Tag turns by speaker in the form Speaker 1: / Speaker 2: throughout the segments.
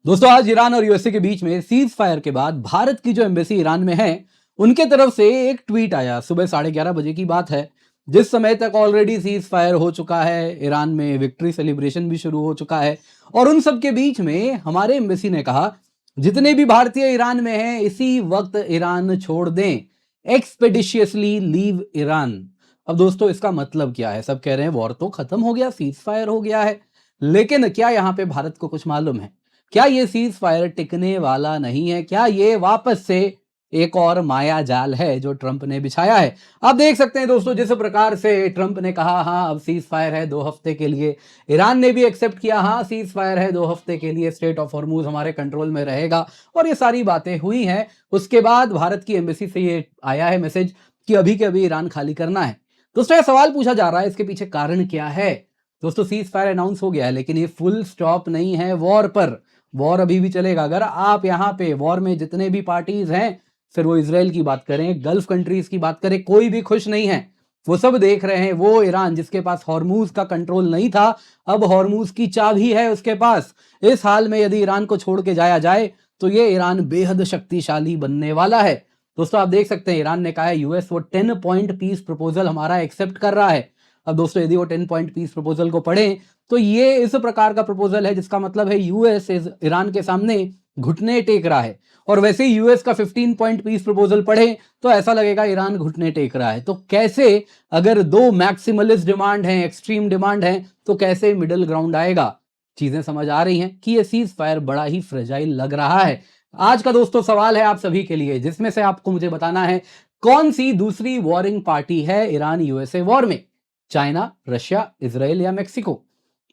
Speaker 1: दोस्तों आज ईरान और यूएसए के बीच में सीज फायर के बाद भारत की जो एम्बेसी ईरान में है उनके तरफ से एक ट्वीट आया। सुबह 11:30 बजे की बात है। जिस समय तक ऑलरेडी सीज फायर हो चुका है, ईरान में विक्ट्री सेलिब्रेशन भी शुरू हो चुका है और उन सब के बीच में हमारे एम्बेसी ने कहा जितने भी भारतीय ईरान में हैं इसी वक्त ईरान छोड़ दें, एक्सपेडिशियसली लीव ईरान। अब दोस्तों इसका मतलब क्या है? सब कह रहे हैं वॉर तो खत्म हो गया, सीज फायर हो गया है, लेकिन क्या यहाँ पे भारत को कुछ मालूम है? क्या ये सीज फायर टिकने वाला नहीं है? क्या ये वापस से एक और माया जाल है जो ट्रंप ने बिछाया है? आप देख सकते हैं दोस्तों, जिस प्रकार से ट्रंप ने कहा हाँ अब सीज फायर है 2 हफ्ते के लिए, ईरान ने भी एक्सेप्ट किया हाँ सीज फायर है 2 हफ्ते के लिए, स्ट्रेट ऑफ हॉर्मूज हमारे कंट्रोल में रहेगा और ये सारी बातें हुई हैं। उसके बाद भारत की एम्बेसी से ये आया है मैसेज कि अभी के अभी ईरान खाली करना है। दोस्तों यह सवाल पूछा जा रहा है इसके पीछे कारण क्या है? दोस्तों सीज फायर अनाउंस हो गया है लेकिन ये फुल स्टॉप नहीं है वॉर पर। वॉर अभी भी चलेगा। अगर आप यहाँ पे वॉर में जितने भी पार्टीज हैं, फिर वो इजराइल की बात करें, गल्फ कंट्रीज की बात करें, कोई भी खुश नहीं है। वो सब देख रहे हैं वो ईरान जिसके पास हॉर्मूज का कंट्रोल नहीं था, अब हॉर्मूज की चाबी है उसके पास। इस हाल में यदि ईरान को छोड़ के जाया जाए तो ये ईरान बेहद शक्तिशाली बनने वाला है। दोस्तों आप देख सकते हैं ईरान ने कहा है यूएस वो 10 पॉइंट पीस प्रपोजल हमारा एक्सेप्ट कर रहा है। अब दोस्तों यदि वो 10 पॉइंट पीस प्रपोजल को पढ़ें तो ये इस प्रकार का प्रपोजल है जिसका मतलब है यूएस ईरान के सामने घुटने टेक रहा है। और वैसे ही यूएस का 15 पॉइंट पीस प्रपोजल पढ़े तो ऐसा लगेगा ईरान घुटने टेक रहा है। तो कैसे, अगर दो मैक्सिमलिस्ट डिमांड हैं, एक्सट्रीम डिमांड हैं, तो कैसे मिडिल ग्राउंड आएगा? चीजें समझ आ रही हैं कि ये सीज फायर बड़ा ही फ्रेजाइल लग रहा है। आज का दोस्तों सवाल है आप सभी के लिए, जिसमें से आपको मुझे बताना है कौन सी दूसरी वॉरिंग पार्टी है ईरान यूएसए वॉर में? चाइना, रशिया, इजराइल या मेक्सिको?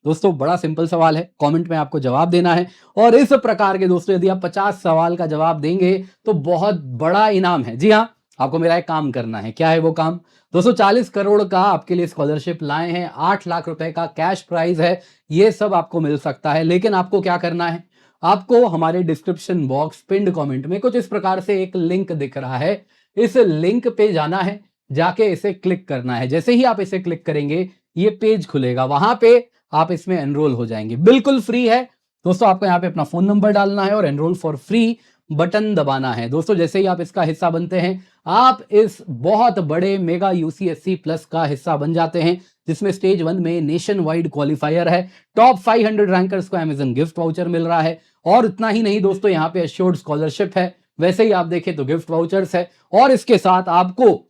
Speaker 1: दोस्तों बड़ा सिंपल सवाल है, कमेंट में आपको जवाब देना है। और इस प्रकार के दोस्तों यदि आप 50 सवाल का जवाब देंगे तो बहुत बड़ा इनाम है। जी हाँ, आपको मेरा एक काम करना है। क्या है वो काम? दोस्तों 40 करोड़ का आपके लिए स्कॉलरशिप लाए हैं, 8 लाख रुपए का कैश प्राइज है, ये सब आपको मिल सकता है। लेकिन आपको क्या करना है? आपको हमारे डिस्क्रिप्शन बॉक्स पिंड कमेंट में कुछ इस प्रकार से एक लिंक दिख रहा है, इस लिंक पे जाना है, जाके इसे क्लिक करना है। जैसे ही आप इसे क्लिक करेंगे ये पेज खुलेगा, वहां पे आप इसमें एनरोल हो जाएंगे। बिल्कुल फ्री है दोस्तों, आपको यहाँ पे अपना फोन नंबर डालना है और एनरोल फॉर फ्री बटन दबाना है। दोस्तों जैसे ही आप इसका हिस्सा बनते हैं आप इस बहुत बड़े मेगा यूसीएससी प्लस का हिस्सा बन जाते हैं, जिसमें स्टेज 1 में नेशन वाइड क्वालिफायर है, टॉप 500 रैंकर्स को अमेजन गिफ्ट वाउचर मिल रहा है। और इतना ही नहीं दोस्तों, यहाँ पे एश्योर्ड स्कॉलरशिप है, वैसे ही आप देखें तो गिफ्ट वाउचर्स है, और इसके साथ आपको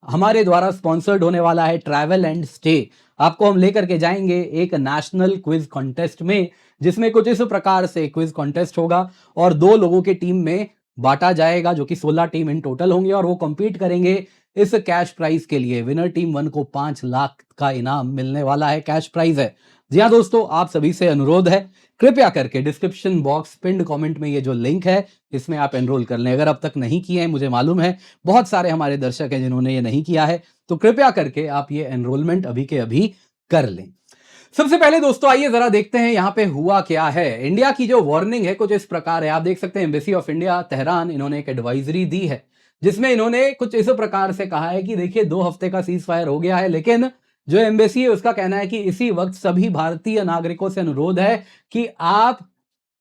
Speaker 1: हमारे द्वारा स्पॉन्सर्ड होने वाला है ट्रैवल एंड स्टे। आपको हम लेकर के जाएंगे एक नेशनल क्विज कॉन्टेस्ट में, जिसमें कुछ इस प्रकार से क्विज कॉन्टेस्ट होगा और 2 लोगों के टीम में बांटा जाएगा, जो कि 16 टीम इन टोटल होंगे और वो कंपीट करेंगे इस कैश प्राइज के लिए। विनर टीम 1 को 5 लाख का इनाम मिलने वाला है, कैश प्राइज है। जी हाँ दोस्तों, आप सभी से अनुरोध है कृपया करके डिस्क्रिप्शन बॉक्स पिंड कमेंट में ये जो लिंक है इसमें आप एनरोल कर लें। अगर अब तक नहीं किए हैं, मुझे मालूम है बहुत सारे हमारे दर्शक हैं जिन्होंने ये नहीं किया है, तो कृपया करके आप ये एनरोलमेंट अभी के अभी कर लें। सबसे पहले दोस्तों आइए जरा देखते हैं यहाँ पे हुआ क्या है। इंडिया की जो वार्निंग है कुछ इस प्रकार है, आप देख सकते हैं एम्बेसी ऑफ इंडिया तेहरान, इन्होंने एक एडवाइजरी दी है जिसमें इन्होंने कुछ इस प्रकार से कहा है कि देखिए 2 हफ्ते का सीज फायर हो गया है, लेकिन जो एम्बेसी है उसका कहना है कि इसी वक्त सभी भारतीय नागरिकों से अनुरोध है कि आप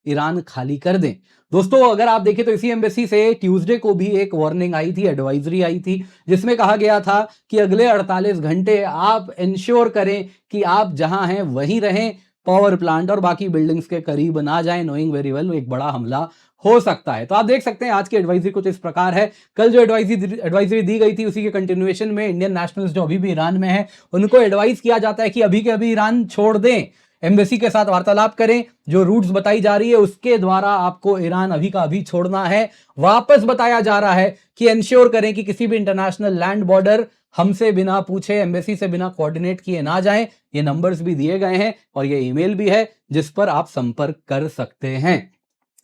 Speaker 1: ईरान खाली कर दें। दोस्तों अगर आप देखें तो इसी एम्बेसी से ट्यूसडे को भी एक वार्निंग आई थी, एडवाइजरी आई थी, जिसमें कहा गया था कि अगले 48 घंटे आप इंश्योर करें कि आप जहां हैं वहीं रहें, पावर प्लांट और बाकी बिल्डिंग्स के करीब ना जाएं, नोइंग वेरी वेल एक बड़ा हमला हो सकता है। तो आप देख सकते हैं आज की एडवाइजरी कुछ इस प्रकार है। कल जो एडवाइजरी दी गई थी उसी के कंटिन्यूएशन में इंडियन नेशनल्स जो अभी भी ईरान में है उनको एडवाइस किया जाता है कि अभी के अभी ईरान छोड़ दें, एम्बेसी के साथ वार्तालाप करें, जो रूट्स बताई जा रही है उसके द्वारा आपको ईरान अभी का अभी छोड़ना है। वापस बताया जा रहा है कि इंश्योर करें कि किसी भी इंटरनेशनल लैंड बॉर्डर हमसे बिना पूछे, एम्बेसी से बिना कोऑर्डिनेट किए ना जाएं। ये नंबर्स भी दिए गए हैं और ये ईमेल भी है जिस पर आप संपर्क कर सकते हैं।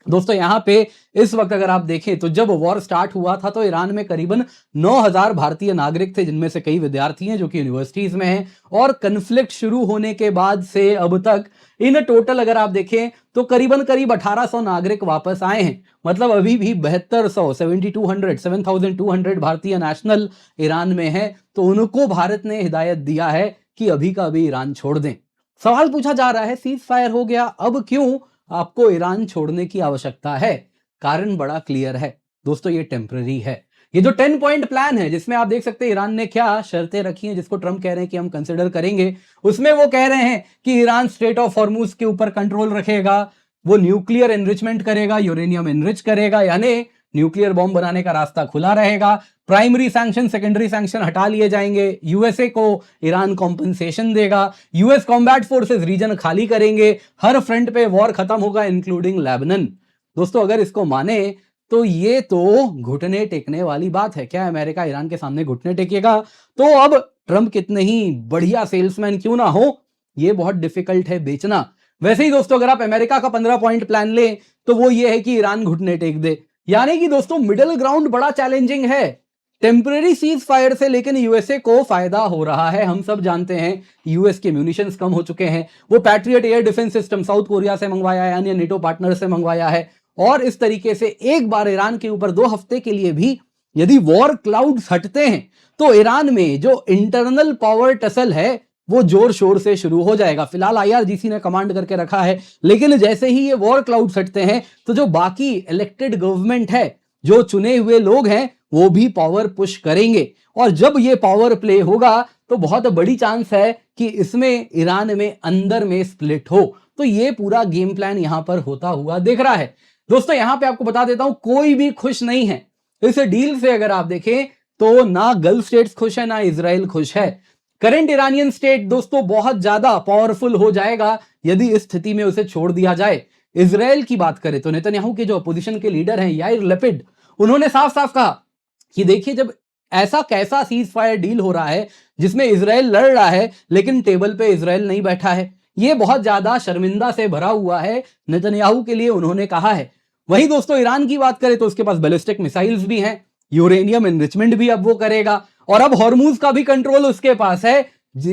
Speaker 1: दोस्तों यहां पे इस वक्त अगर आप देखें तो जब वॉर स्टार्ट हुआ था तो ईरान में करीबन 9,000 भारतीय नागरिक थे, जिनमें से कई विद्यार्थी हैं जो कि यूनिवर्सिटीज में हैं। और कन्फ्लिक्ट शुरू होने के बाद से अब तक इन टोटल अगर आप देखें तो करीब 1800 नागरिक वापस आए हैं। मतलब अभी भी 7200 भारतीय नेशनल ईरान में है, तो उनको भारत ने हिदायत दिया है कि अभी का अभी ईरान छोड़ दें। सवाल पूछा जा रहा है सीज फायर हो गया, अब क्यों आपको ईरान छोड़ने की आवश्यकता है। कारण बड़ा क्लियर है दोस्तों, ये टेम्पररी है। ये जो 10 पॉइंट प्लान है जिसमें आप देख सकते हैं ईरान ने क्या शर्तें रखी हैं, जिसको ट्रंप कह रहे हैं कि हम कंसिडर करेंगे, उसमें वो कह रहे हैं कि ईरान स्ट्रेट ऑफ हॉर्मुज के ऊपर कंट्रोल रखेगा, वो न्यूक्लियर एनरिचमेंट करेगा, यूरेनियम एनरिच करेगा, यानी न्यूक्लियर बॉम्ब बनाने का रास्ता खुला रहेगा, प्राइमरी सैंक्शन सेकेंडरी सैंक्शन हटा लिए जाएंगे, यूएसए को ईरान कॉम्पनसेशन देगा, यूएस कॉम्बैट फोर्सेस रीजन खाली करेंगे, हर फ्रंट पे वॉर खत्म होगा इंक्लूडिंग लेबनन। दोस्तों अगर इसको माने तो ये तो घुटने टेकने वाली बात है। क्या अमेरिका ईरान के सामने घुटने टेकेगा? तो अब ट्रंप कितने ही बढ़िया सेल्समैन क्यों ना हो, ये बहुत डिफिकल्ट है बेचना। वैसे ही दोस्तों अगर आप अमेरिका का 15 पॉइंट प्लान लें तो वो ये है कि ईरान घुटने टेक दे, यानी कि दोस्तों मिडिल ग्राउंड बड़ा चैलेंजिंग है। टेम्पररी सीज फायर से लेकिन यूएसए को फायदा हो रहा है। हम सब जानते हैं यूएस के म्यूनिशंस कम हो चुके हैं, वो patriot air defence system south Korea से मंगवाया है, अन्य नेटो पार्टनर से मंगवाया है, और इस तरीके से एक बार ईरान के ऊपर 2 हफ्ते के लिए भी यदि वॉर क्लाउड्स हटते हैं तो ईरान में जो इंटरनल पावर टसल है वो जोर शोर से शुरू हो जाएगा। फिलहाल आईआरजीसी ने कमांड करके रखा है, लेकिन जैसे ही ये वॉर क्लाउड्स हटते हैं तो जो बाकी इलेक्टेड गवर्नमेंट है, जो चुने हुए लोग हैं, वो भी पावर पुश करेंगे, और जब ये पावर प्ले होगा तो बहुत बड़ी चांस है कि इसमें ईरान में अंदर में स्प्लिट हो। तो ये पूरा गेम प्लान यहां पर होता हुआ दिख रहा है। दोस्तों यहां पे आपको बता देता हूं, कोई भी खुश नहीं है इस डील से। अगर आप देखें तो ना गल्फ स्टेट्स खुश है, ना इजराइल खुश है। करंट ईरानियन स्टेट दोस्तों बहुत ज्यादा पावरफुल हो जाएगा यदि इस स्थिति में उसे छोड़ दिया जाए। इजराइल की बात करें तो नेतन्याहू के जो अपोजिशन के लीडर हैं याइर लपिड, उन्होंने साफ साफ कहा कि देखिए जब ऐसा कैसा सीज फायर डील हो रहा है जिसमें इजराइल लड़ रहा है लेकिन टेबल पे इजराइल नहीं बैठा है, ये बहुत ज्यादा शर्मिंदा से भरा हुआ है नेतन्याहू के लिए, उन्होंने कहा है। वहीं दोस्तों ईरान की बात करें तो उसके पास बैलिस्टिक मिसाइल्स भी हैं, यूरेनियम एनरिचमेंट भी अब वो करेगा, और अब हॉर्मुज का भी कंट्रोल उसके पास है,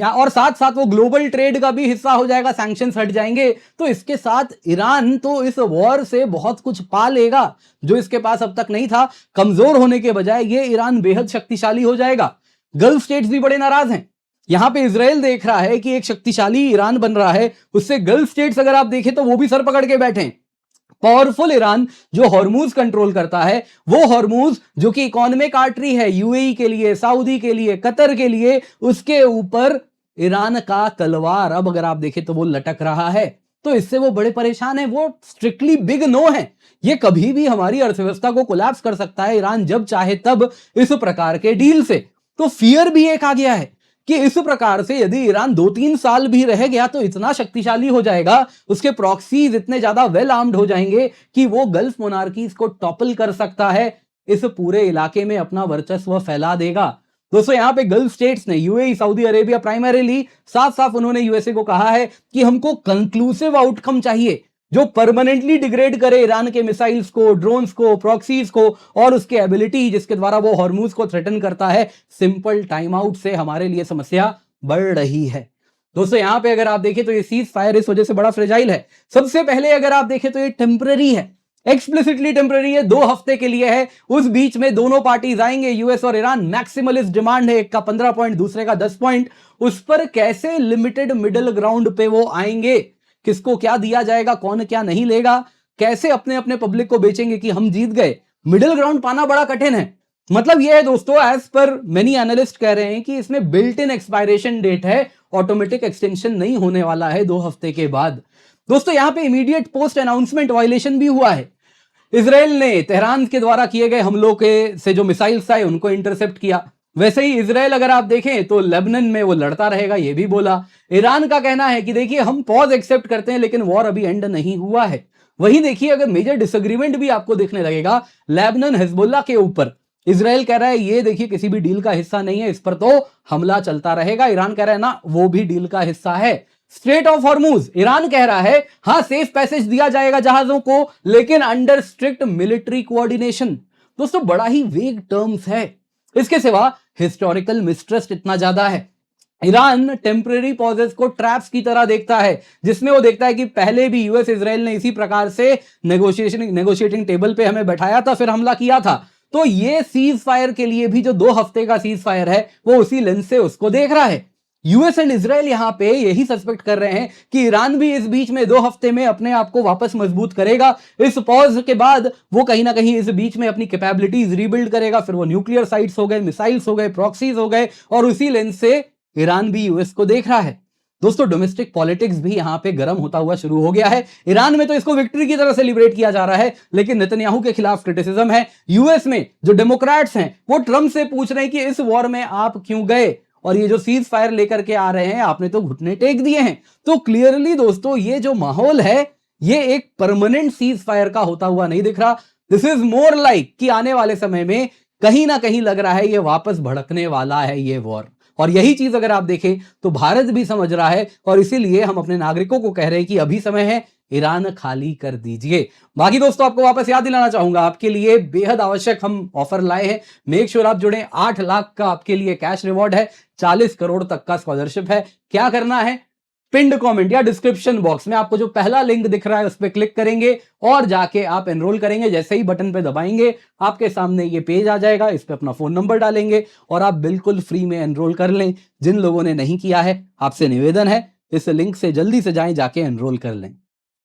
Speaker 1: और साथ साथ वो ग्लोबल ट्रेड का भी हिस्सा हो जाएगा, सैंक्शंस हट जाएंगे। तो इसके साथ ईरान तो इस वॉर से बहुत कुछ पा लेगा जो इसके पास अब तक नहीं था। कमजोर होने के बजाय ये ईरान बेहद शक्तिशाली हो जाएगा। गल्फ स्टेट्स भी बड़े नाराज हैं। यहां पे इजराइल देख रहा है कि एक शक्तिशाली ईरान बन रहा है, उससे गल्फ स्टेट्स अगर आप देखें तो वो भी सर पकड़ के बैठे हैं। पावरफुल ईरान जो हॉर्मुज कंट्रोल करता है, वो हॉर्मुज जो कि इकोनॉमिक आर्टरी है यूएई के लिए, सऊदी के लिए, कतर के लिए, उसके ऊपर ईरान का तलवार अब अगर आप देखें तो वो लटक रहा है। तो इससे वो बड़े परेशान है। वो स्ट्रिक्टली बिग नो है, ये कभी भी हमारी अर्थव्यवस्था को कोलैप्स कर सकता है ईरान जब चाहे तब इस प्रकार के डील से। तो फियर भी एक आ गया है कि इस प्रकार से यदि ईरान 2-3 साल भी रह गया तो इतना शक्तिशाली हो जाएगा, उसके प्रॉक्सीज इतने ज्यादा वेल आर्म्ड हो जाएंगे कि वो गल्फ मोनार्कीज को टॉपल कर सकता है, इस पूरे इलाके में अपना वर्चस्व फैला देगा। दोस्तों यहां पे गल्फ स्टेट्स ने, यूएई, सऊदी अरेबिया प्राइमरीली, साफ साफ उन्होंने यूएसए को कहा है कि हमको कंक्लूसिव आउटकम चाहिए जो परमानेंटली डिग्रेड करे ईरान के मिसाइल्स को, ड्रोन्स को, प्रॉक्सीज को, और उसके एबिलिटी जिसके द्वारा वो हॉर्मुज को थ्रेटन करता है। सिंपल टाइम आउट से हमारे लिए समस्या बढ़ रही है। दोस्तों यहां पे अगर आप देखें तो ये सीज फायर इस वजह से बड़ा फ्रेजाइल है। सबसे पहले अगर आप देखें तो ये टेम्पररी है, एक्सप्लिसिटली टेम्पररी है, 2 हफ्ते के लिए है। उस बीच में दोनों पार्टीज आएंगे, यूएस और ईरान। मैक्सिमलिस्ट डिमांड है, एक का 15 पॉइंट, दूसरे का 10 पॉइंट। उस पर कैसे लिमिटेड मिडिल ग्राउंड पे वो आएंगे, किसको क्या दिया जाएगा, कौन क्या नहीं लेगा, कैसे अपने अपने पब्लिक को बेचेंगे कि हम जीत गए, मिडिल ग्राउंड पाना बड़ा कठिन है। मतलब यह है दोस्तों, एज पर मेनी एनालिस्ट कह रहे हैं कि इसमें बिल्ट इन एक्सपायरेशन डेट है, ऑटोमेटिक एक्सटेंशन नहीं होने वाला है 2 हफ्ते के बाद। दोस्तों यहां पे इमीडिएट पोस्ट अनाउंसमेंट वायलेशन भी हुआ है। इजराइल ने तेहरान के द्वारा किए गए हमलों के से जो मिसाइल्स आए उनको इंटरसेप्ट किया। वैसे ही इजराइल अगर आप देखें तो लेबनान में वो लड़ता रहेगा, ये भी बोला। ईरान का कहना है कि देखिए हम पॉज एक्सेप्ट करते हैं लेकिन वॉर अभी एंड नहीं हुआ है। वहीं देखिए अगर मेजर डिसएग्रीमेंट भी आपको देखने लगेगा लेबनान हिजबुल्लाह के ऊपर। इजराइल कह रहा है ये देखिए किसी भी डील का हिस्सा नहीं है, इस पर तो हमला चलता रहेगा। ईरान कह रहा है ना, वो भी डील का हिस्सा है। स्ट्रेट ऑफ हॉर्मुज, ईरान कह रहा है हां सेफ पैसेज दिया जाएगा जहाजों को, लेकिन अंडर स्ट्रिक्ट मिलिट्री कोऑर्डिनेशन। दोस्तों बड़ा ही वेग टर्म्स है। इसके सिवा हिस्टोरिकल मिसट्रस्ट इतना ज्यादा है। ईरान टेम्परेरी पॉजेस को ट्रैप्स की तरह देखता है, जिसमें वो देखता है कि पहले भी यूएस इजराइल ने इसी प्रकार से नेगोशिएटिंग टेबल पे हमें बैठाया था, फिर हमला किया था। तो ये सीज फायर के लिए भी जो 2 हफ्ते का सीज फायर है वो उसी लेंस से उसको देख रहा है। यूएस एंड इजराइल यहां पे यही सस्पेक्ट कर रहे हैं कि ईरान भी इस बीच में 2 हफ्ते में अपने आप को वापस मजबूत करेगा। इस पॉज के बाद वो कहीं ना कहीं इस बीच में अपनी कैपेबिलिटीज रीबिल्ड करेगा। फिर वो न्यूक्लियर साइट्स हो गए, मिसाइल्स हो गए, प्रॉक्सीज हो गए, और उसी लेंस से ईरान भी यूएस को देख रहा है। दोस्तों, डोमेस्टिक पॉलिटिक्स भी यहां पे गर्म होता हुआ शुरू हो गया है। ईरान में तो इसको विक्ट्री की तरह सेलिब्रेट किया जा रहा है, लेकिन नेतन्याहू के खिलाफ क्रिटिसिज्म है। यूएस में जो डेमोक्रेट्स हैं वो ट्रंप से पूछ रहे हैं कि इस वॉर में आप क्यों गए, और ये जो सीज फायर लेकर के आ रहे हैं, आपने तो घुटने टेक दिए हैं। तो क्लियरली दोस्तों, ये जो माहौल है ये एक परमानेंट सीज फायर का होता हुआ नहीं दिख रहा। दिस इज मोर लाइक कि आने वाले समय में कहीं ना कहीं लग रहा है ये वापस भड़कने वाला है ये वॉर। और यही चीज अगर आप देखें तो भारत भी समझ रहा है, और इसीलिए हम अपने नागरिकों को कह रहे हैं कि अभी समय है, ईरान खाली कर दीजिए। बाकी दोस्तों, आपको वापस याद दिलाना चाहूंगा, आपके लिए बेहद आवश्यक हम ऑफर लाए हैं। मेक श्योर आप जुड़े। 8 लाख का आपके लिए कैश रिवॉर्ड है, 40 करोड़ तक का स्कॉलरशिप है। क्या करना है, पिंड कमेंट या डिस्क्रिप्शन बॉक्स में आपको जो पहला लिंक दिख रहा है उस पर क्लिक करेंगे और जाके आप एनरोल करेंगे। जैसे ही बटन पे दबाएंगे आपके सामने ये पेज आ जाएगा, इस पे अपना फोन नंबर डालेंगे और आप बिल्कुल फ्री में एनरोल कर लें। जिन लोगों ने नहीं किया है, आपसे निवेदन है इस लिंक से जल्दी से जाएं, जाके एनरोल कर लें।